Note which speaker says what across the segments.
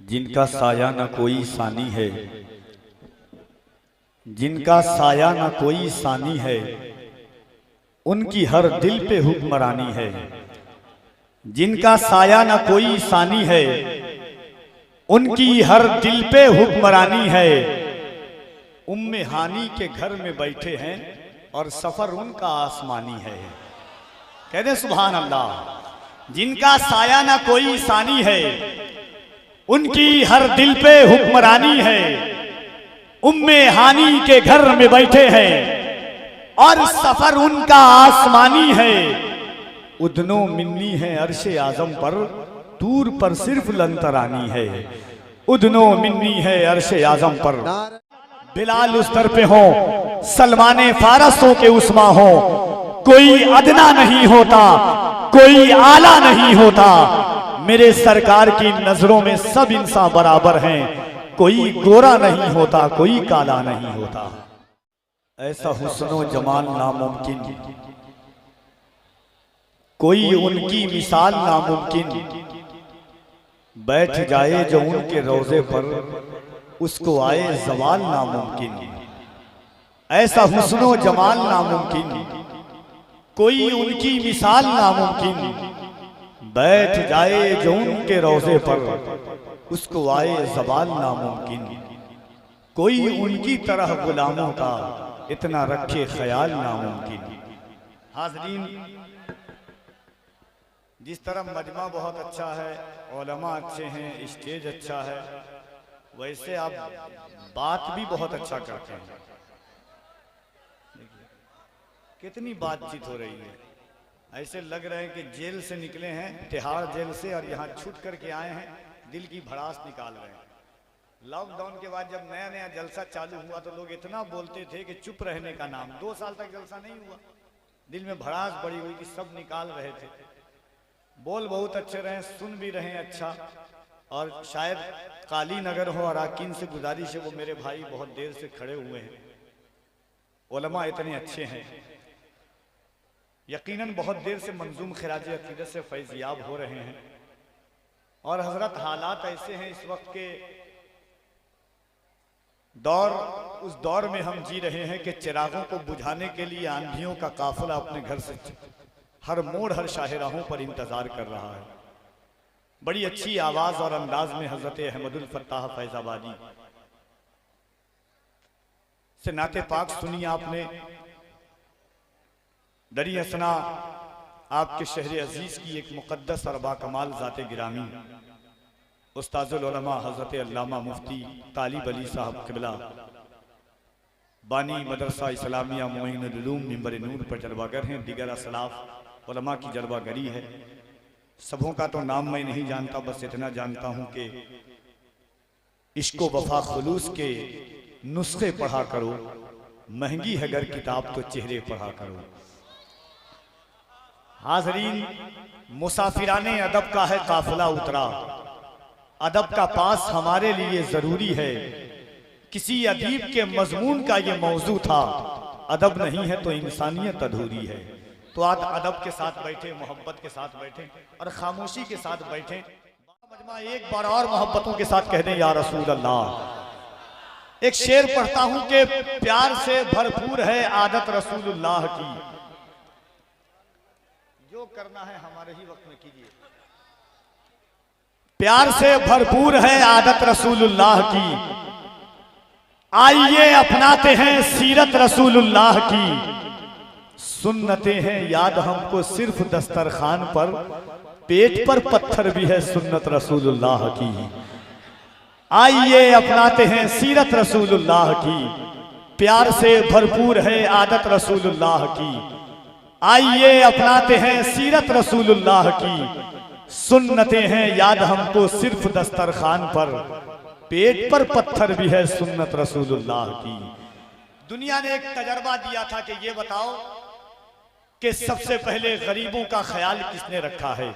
Speaker 1: जिनका साया न कोई सानी है, जिनका साया न कोई सानी है, उनकी हर दिल पे हुक्मरानी है। जिनका साया न कोई सानी है, उनकी हर दिल पे हुक्मरानी है। उम्मे हानी के घर में बैठे हैं और सफर उनका आसमानी है। कहते सुभान अल्लाह। जिनका साया न कोई सानी है, उनकी हर दिल पे हुक्मरानी है। उम्मे हानी के घर में बैठे हैं और सफर उनका आसमानी है। उदनो मिन्नी है अर्शे आजम पर, दूर पर सिर्फ लंतरानी है। उदनो मिन्नी है अर्शे आजम पर, बिलाल उस दर पे हो, सलमाने फारसों के उस्मा हो। कोई अदना नहीं होता, कोई आला नहीं होता। मेरे सरकार की नजरों में सब इंसान बराबर हैं। कोई गोरा नहीं होता, कोई काला नहीं होता। ऐसा हुस्नो जमाल नामुमकिन, कोई उनकी मिसाल नामुमकिन। बैठ जाए जो उनके रोजे पर, उसको आए जवाल नामुमकिन। ऐसा हुस्नो जमाल नामुमकिन, कोई उनकी मिसाल नामुमकिन। बैठ जाए जो उनके रोजे पर, उसको आए जवाल नामुमकिन। कोई उनकी तरह गुलामों का इतना रखे ख्याल नामुमकिन। हाज़रीन, जिस तरह मजमा बहुत अच्छा है, उलमा अच्छे हैं, स्टेज अच्छा है, वैसे आप बात भी बहुत अच्छा करते हैं। कितनी बातचीत हो रही है, ऐसे लग रहे हैं कि जेल से निकले हैं, तिहाड़ जेल से, और यहाँ छूट करके आए हैं, दिल की भड़ास निकाल रहे हैं। लॉकडाउन के बाद जब नया नया जलसा चालू हुआ तो लोग इतना बोलते थे कि चुप रहने का नाम। 2 साल तक जलसा नहीं हुआ, दिल में भड़ास बड़ी हुई कि सब निकाल रहे थे। बोल बहुत अच्छे रहे, सुन भी रहे अच्छा। और शायद काली नगर हो, अराकीन से गुजारिश है, वो मेरे भाई बहुत देर से खड़े हुए हैं। उलमा इतने अच्छे हैं, यकीनन बहुत देर से मंजूम खिराज अकीदत से फैज़याब हो रहे हैं। और हजरत हालात ऐसे हैं इस वक्त के दौर, उस दौर में हम जी रहे हैं कि चिरागों को बुझाने के लिए आंधियों का काफिला अपने घर से हर मोड़ हर शाहराहों पर इंतजार कर रहा है। बड़ी अच्छी आवाज और अंदाज में हजरत अहमदुल फत्ताह फैजाबादी से नाते पाक सुनी आपने। दरी हसना आपके शहर अजीज की एक मुकद्दस और बाकमाल ज़ाते गिरामी उस्ताजुल उलमा हज़रत अल्लामा मुफ्ती तालिब अली साहब क़िबला बानी मदरसा इस्लामिया मोइनुल उलूम मिंबर नूर पर जलवागर हैं। दिगर असलाफ उलमा की जलवागरी है। सबों का तो नाम मैं नहीं जानता, बस इतना जानता हूँ कि इश्क़ो वफ़ा खुलूस के नुस्खे पढ़ा करो, महंगी है अगर किताब तो चेहरे पढ़ा करो। हाज़रीन, मुसाफिराने अदब का है काफिला उतरा। अदब का पास हमारे लिए जरूरी है, किसी अदीब के मजमून का ये मौजू था। अदब नहीं है तो इंसानियत अधूरी है। तो आज अदब के साथ बैठे, मोहब्बत के साथ बैठे और खामोशी के साथ बैठे। मजमा एक बार और मोहब्बतों के साथ कह दें या रसूल अल्लाह। एक शेर पढ़ता हूं कि प्यार से भरपूर है आदत रसूलुल्लाह की। जो करना है हमारे ही वक्त में कीजिए। प्यार से भरपूर है आदत रसूलुल्लाह की, आइए अपनाते हैं सीरत रसूलुल्लाह की। सुन्नतें हैं याद हमको सिर्फ दस्तरखान पर, पेट पर पत्थर भी है सुन्नत रसूलुल्लाह की। आइए अपनाते हैं सीरत रसूलुल्लाह की। प्यार से भरपूर है आदत रसूलुल्लाह की, आइए अपनाते हैं सीरत रसूलुल्लाह की। सुन्नतें हैं याद हमको सिर्फ दस्तरखान पर, पेट पर पत्थर भी है सुन्नत रसूलुल्लाह की। दुनिया ने एक तजर्बा दिया था कि ये बताओ कि सबसे पहले गरीबों का ख्याल किसने रखा है।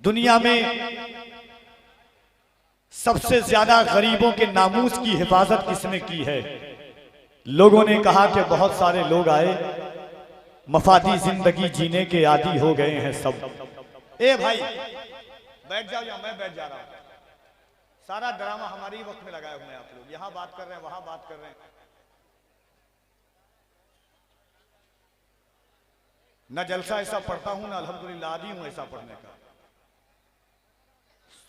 Speaker 1: दुनिया में सबसे ज्यादा गरीबों के नामूस की हिफाजत किसने की है। लोगों ने कहा कि बहुत सारे लोग आए, मफादी जिंदगी जीने के आदी हो गए हैं सब। ए भाई बैठ जाओ या मैं बैठ जा रहा हूं। सारा ड्रामा हमारे ही वक्त में लगाए हुए हैं आप लोग, यहां बात कर रहे हैं, वहां बात कर रहे हैं। न जलसा ऐसा पढ़ता हूं, ना अल्हम्दुलिल्लाह आदी हूं ऐसा पढ़ने का।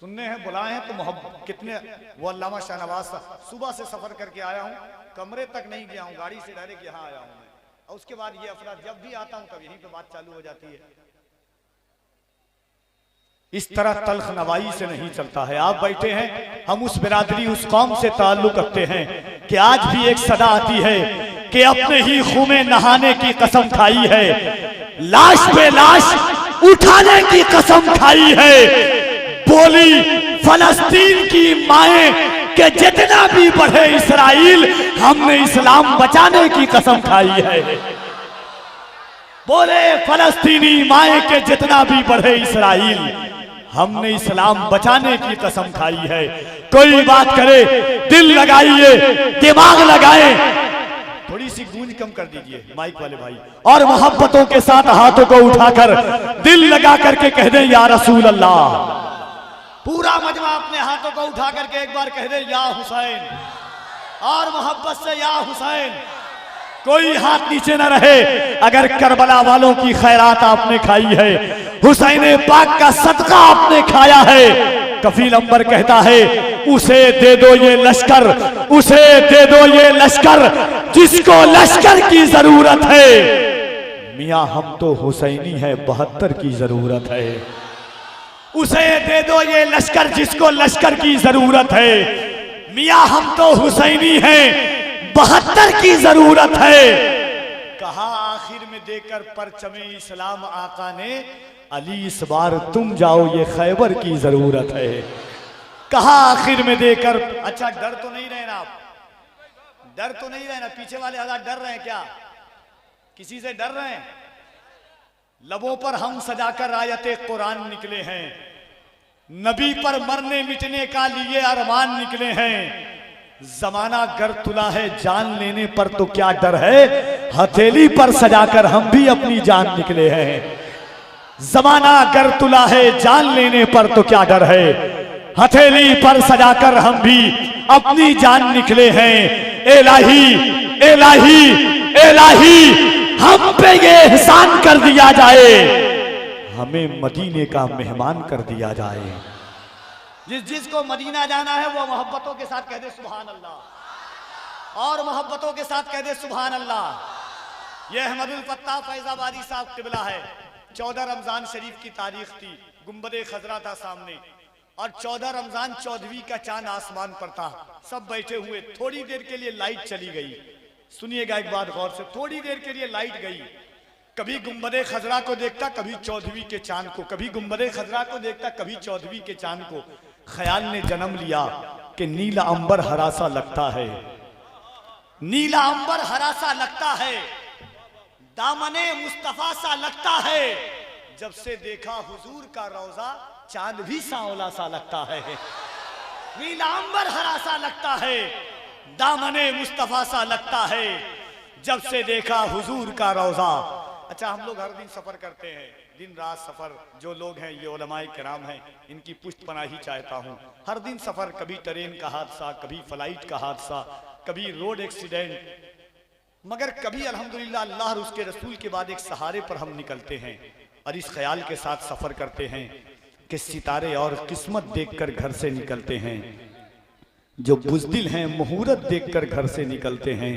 Speaker 1: सुनने हैं, बुलाए हैं तो मोहब्बत कितने। वो अल्लामा शाहनवाज साहब, सुबह से सफर करके आया हूं, कमरे तक नहीं गया हूं, गाड़ी से डायरेक्ट यहां आया हूं मैं। और उसके बाद ये अफराद जब भी आता हूं तब यहीं पे बात चालू हो जाती है। इस तरह तल्ख नवाई से नहीं चलता है। आप बैठे हैं, हम उस बिरादरी, उस कौम से ताल्लुक रखते हैं कि आज भी एक सदा आती है कि अपने ही खून में नहाने की कसम खाई है, लाश पे लाश उठाने की कसम खाई है। बोली फलस्तीन की माएं कि जितना भी बढ़े इस्राइल, हमने इस्लाम बचाने की कसम खाई है। बोले फलस्तीनी माएं के जितना भी बढ़े इस्राइल, हमने इस्लाम बचाने की कसम खाई है। कोई बात करे, दिल लगाइए, दिमाग लगाए, थोड़ी सी गूंज कम कर दीजिए माइक वाले भाई, और मोहब्बतों के साथ हाथों को उठाकर दिल लगा करके कह दे या रसूल अल्लाह। पूरा मजमा अपने हाथों को उठा करके एक बार कह दे या हुसैन, और मोहब्बत से या हुसैन। कोई हाथ नीचे न रहे। अगर करबला वालों की खैरात आपने खाई है, हुसैन पाक का सदका आपने खाया है, कफील अंबर कहता है उसे दे दो ये लश्कर, उसे दे दो ये लश्कर जिसको लश्कर की जरूरत है। मियां हम तो हुसैनी है, 72 की जरूरत है। उसे दे दो ये लश्कर जिसको लश्कर की जरूरत है। मियां हम तो हुसैनी हैं, 72 की जरूरत है। कहा आखिर में देकर परचमे इस्लाम आका ने, अली इस बार तुम जाओ ये खैबर की जरूरत है। कहा आखिर में देकर। अच्छा डर तो नहीं रहे ना आप, डर तो नहीं रहे ना, पीछे वाले आजाद डर रहे हैं क्या? किसी से डर रहे हैं? लबों पर हम सजाकर आयते कुरान निकले हैं, नबी पर मरने मिटने का लिए अरमान निकले हैं। जमाना गर तुला है जान लेने पर तो क्या डर है, हथेली पर सजाकर हम भी अपनी जान निकले हैं। जमाना गर तुला है जान लेने पर तो क्या डर है, हथेली पर सजाकर हम भी अपनी जान निकले हैं। इलाही इलाही इलाही हम पे ये एहसान कर दिया जाए, हमें मदीने का मेहमान कर दिया जाए। जिसको मदीना जाना है वो मोहब्बतों के साथ कह दे सुभान अल्लाह, और मोहब्बतों के साथ कह दे सुभान अल्लाह। ये अहमदुल फत्ताह फैजाबादी साहब किबला है। 14 रमजान शरीफ की तारीख थी, गुंबदे खजरा था सामने, और 14 रमजान 14वीं का चांद आसमान पर था। सब बैठे हुए, थोड़ी देर के लिए लाइट चली गई। सुनिएगा एक बात गौर से, थोड़ी देर के लिए लाइट गई। कभी गुंबदे खजरा को देखता, कभी 14वीं के चांद को, कभी गुंबदे खजरा को देखता, कभी 14वीं के चांद को। ख्याल ने जन्म लिया कि नीला अंबर हरा सा लगता है, नीला अंबर हरा सा लगता है, दामने मुस्तफा सा लगता है। जब से देखा हुजूर का रोजा, चांद भी सांवला सा लगता है। नीला अंबर हरा सा लगता है, दामने मुस्तफा सा लगता है, जब से देखा हुजूर का रोजा। अच्छा हम लोग हर दिन सफर करते हैं, दिन रात सफर। जो लोग हैं ये उलमाए किराम हैं, इनकी पुष्ट पनाही चाहता हूँ। हर दिन सफर, कभी ट्रेन का हादसा, कभी फ्लाइट का हादसा, कभी रोड एक्सीडेंट, मगर कभी अल्हम्दुलिल्लाह अल्लाह और उसके रसूल के बाद एक सहारे पर हम निकलते हैं और इस ख्याल के साथ सफर करते हैं कि सितारे और किस्मत देखकर घर से निकलते हैं। जो बुज़दिल हैं मुहूर्त देखकर घर से निकलते हैं।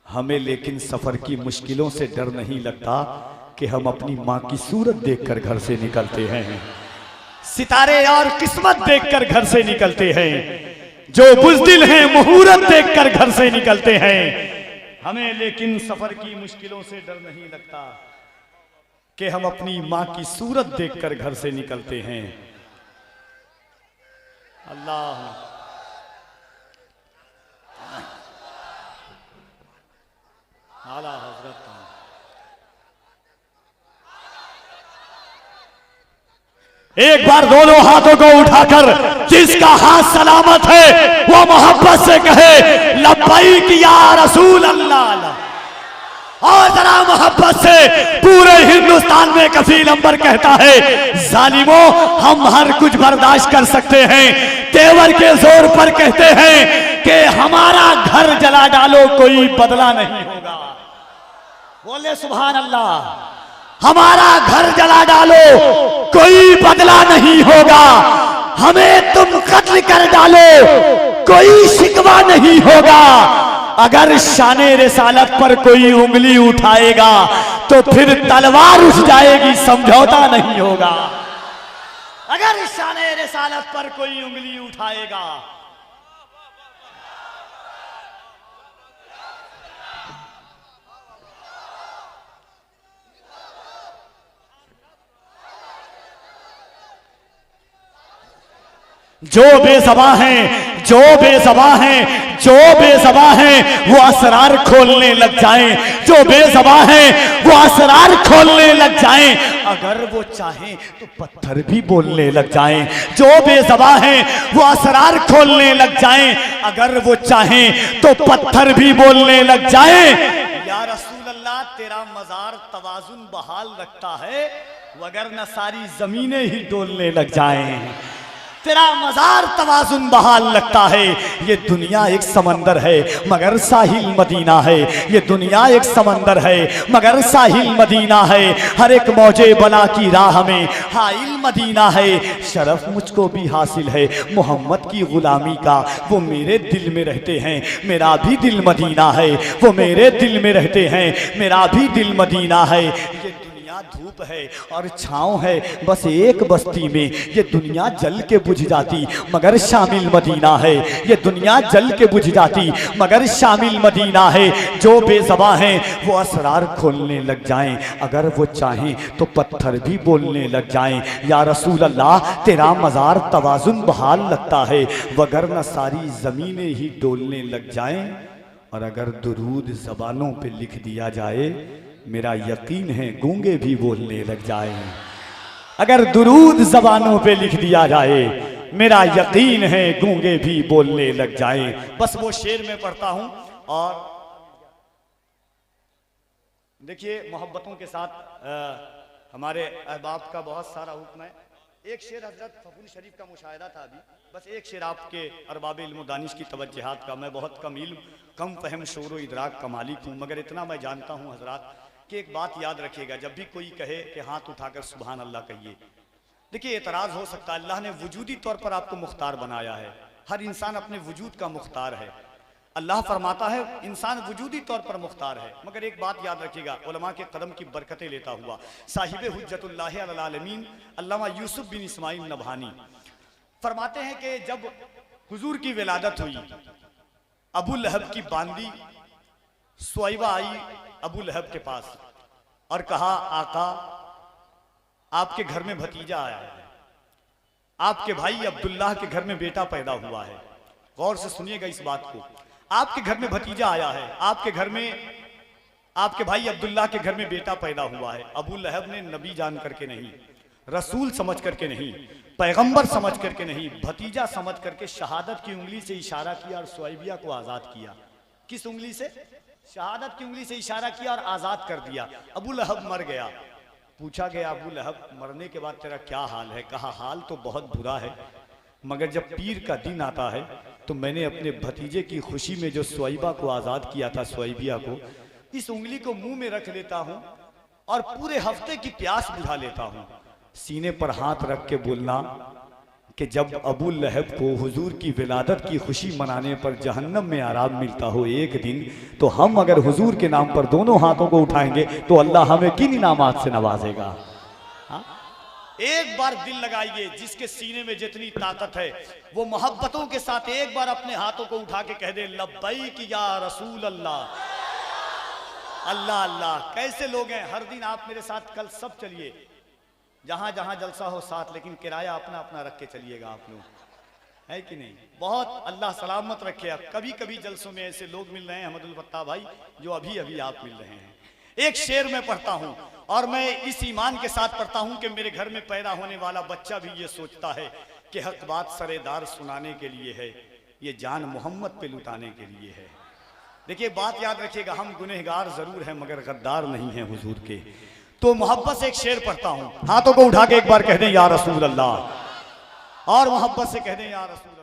Speaker 1: हमें लेकिन सफर की मुश्किलों से डर नहीं लगता कि हम अपनी माँ की सूरत देखकर घर से निकलते हैं। सितारे और किस्मत देखकर घर से निकलते हैं। जो बुज़दिल हैं मुहूर्त देखकर घर से निकलते हैं। हमें लेकिन सफर की मुश्किलों से डर नहीं लगता कि हम अपनी माँ की सूरत देखकर घर से निकलते हैं। अल्लाह आला हजरत। एक बार दोनों हाथों को उठाकर जिसका हाथ सलामत है वो मोहब्बत से कहे लब्बैक या रसूल अल्लाह। और जरा मोहब्बत से पूरे हिंदुस्तान में कफील अंबर कहता है, जालिमों हम हर कुछ बर्दाश्त कर सकते हैं, तेवर के जोर पर कहते हैं कि हमारा घर जला डालो कोई बदला नहीं होगा। बोले सुभान अल्लाह। हमारा घर जला डालो कोई बदला नहीं होगा, हमें तुम कत्ल कर डालो कोई शिकवा नहीं होगा। अगर शाने रिसालत पर कोई उंगली उठाएगा तो फिर तलवार उठ जाएगी, समझौता नहीं होगा। अगर शाने रिसालत पर कोई उंगली उठाएगा। जो बेज़बा हैं, जो बेज़बा हैं, जो बेज़बा हैं वो असरार खोलने लग जाएं, जो बेज़बा हैं वो असरार खोलने लग जाएं। अगर वो चाहें तो पत्थर भी बोलने लग जाएं। जो बेज़बा हैं वो असरार खोलने लग जाएं, अगर वो चाहें तो पत्थर भी बोलने लग जाएं। या रसूल अल्लाह तेरा मज़ार तवाज़ुन बहाल रखता है, वगरना सारी ज़मीनें ही डोलने लग जाएं। तेरा मज़ार तवाज़ुन बहाल लगता है। ये दुनिया एक समंदर है मगर साहिल मदीना है, ये दुनिया एक समंदर है मगर साहिल मदीना है। हर एक मौजे बला की राह में हाइल मदीना है। शरफ मुझको भी हासिल है मोहम्मद की गुलामी का, वो मेरे दिल में रहते हैं, मेरा भी दिल मदीना है। वो मेरे दिल में रहते हैं, मेरा भी दिल मदीना है। ये धूप है और छांव है बस एक बस्ती में, ये दुनिया जल के बुझ जाती मगर शामिल मदीना है। ये दुनिया जल के बुझ जाती मगर शामिल मदीना है। जो बेज़बा हैं वो असरार खोलने लग जाएं, अगर वो चाहें तो पत्थर भी बोलने लग जाएं। या रसूल अल्लाह तेरा मज़ार तवाज़ुन बहाल लगता है, वगरना सारी ज़मीनें ही डोलने लग जाएं। और अगर दुरूद ज़बानों पे लिख दिया जाए, मेरा यकीन है गूंगे भी बोलने लग जाए। अगर दुरूद ज़बानों पे लिख दिया जाए, मेरा यकीन है गूंगे भी बोलने लग जाए। बस वो शेर में पढ़ता हूं। और देखिए मोहब्बतों के साथ हमारे अहबाब का बहुत सारा हुक्म है। एक शेर हजरत फखुर शरीफ का मुशाहिदा था अभी, बस एक शेर आपके अरबाब इल्म दानिश की तवज्जुहात का। मैं बहुत कम इल्म, कम फहम, शोर व इदराक का मालिक हूँ, मगर इतना मैं जानता हूँ हजरात कि एक बात याद रखिएगा, जब भी कोई कहे कि हाथ उठाकर सुभान अल्लाह कहिए। देखिए एतराज़ हो सकता है, अल्लाह ने वजूदी तौर पर आपको मुख्तार बनाया है। हर इंसान अपने वजूद का मुख्तार है। अल्लाह फरमाता है इंसान वजूदी तौर पर मुख्तार है। मगर एक बात याद रखिएगा, उलमा के कदम की बरकतें लेता हुआ साहिब हुज्जतुल्लाह अलल आलमीन अल्लामा यूसुफ बिन इस्माइल नबहानी फरमाते हैं कि जब हुजूर की विलादत हुई, अबू लहब की बांदी सुवैबा आई अबू लहब के पास और कहा, आका आपके घर में भतीजा आया है, आपके भाई अब्दुल्लाह के घर में बेटा पैदा हुआ है। गौर से सुनिएगा इस बात को। आपके घर में भतीजा आया है, आपके घर में आपके भाई अब्दुल्लाह के घर में बेटा पैदा हुआ है। अबू लहब ने नबी जान करके नहीं, रसूल समझ करके नहीं, पैगंबर समझ करके नहीं, भतीजा समझ करके शहादत की उंगली से इशारा किया और सुवैबिया को आजाद किया। किस उंगली से? शहादत की उंगली से इशारा किया और आजाद कर दिया। अबू लहब मर गया। पूछा गया, अबू लहब मरने के बाद तेरा क्या हाल है? कहा, हाल तो बहुत बुरा है, मगर जब पीर का दिन आता है तो मैंने अपने भतीजे की खुशी में जो सुवैबा को आज़ाद किया था, सुवैबिया को, इस उंगली को मुंह में रख लेता हूँ और पूरे हफ्ते की प्यास बुझा लेता हूँ। सीने पर हाथ रख के बोलना कि जब अबू लहब को हुजूर की विलादत की खुशी मनाने पर जहन्नम में आराम मिलता हो एक दिन, तो हम अगर हुजूर के नाम पर दोनों हाथों को उठाएंगे तो अल्लाह हमें किन इनामात से नवाजेगा। हाँ? एक बार दिल लगाइए, जिसके सीने में जितनी ताकत है वो मोहब्बतों के साथ एक बार अपने हाथों को उठा के कह दे, लब्बैक या रसूल अल्लाह। अल्लाह अल्लाह। कैसे लोग हैं? हर दिन आप मेरे साथ कल सब चलिए, जहां जहां जलसा हो साथ, लेकिन किराया अपना अपना रख के चलिएगा आप लोग, है कि नहीं? बहुत अल्लाह सलामत रखे। अब कभी कभी जलसों में ऐसे लोग मिल रहे हैं अहमदुल फत्ताह भाई, जो अभी अभी आप मिल रहे हैं। एक शेर में पढ़ता हूं और मैं इस ईमान के साथ पढ़ता हूं कि मेरे घर में पैदा होने वाला बच्चा भी ये सोचता है कि हक बात सरेदार सुनाने के लिए है, ये जान मोहम्मद पे लुटाने के लिए है। देखिए बात याद रखिएगा, हम गुनहगार जरूर हैं मगर गद्दार नहीं हैं हुजूर के। तो मोहब्बत से एक शेर पढ़ता हूं, हाथों को उठा के एक बार कह दें या रसूल अल्लाह, और मोहब्बत से कह दें या रसूल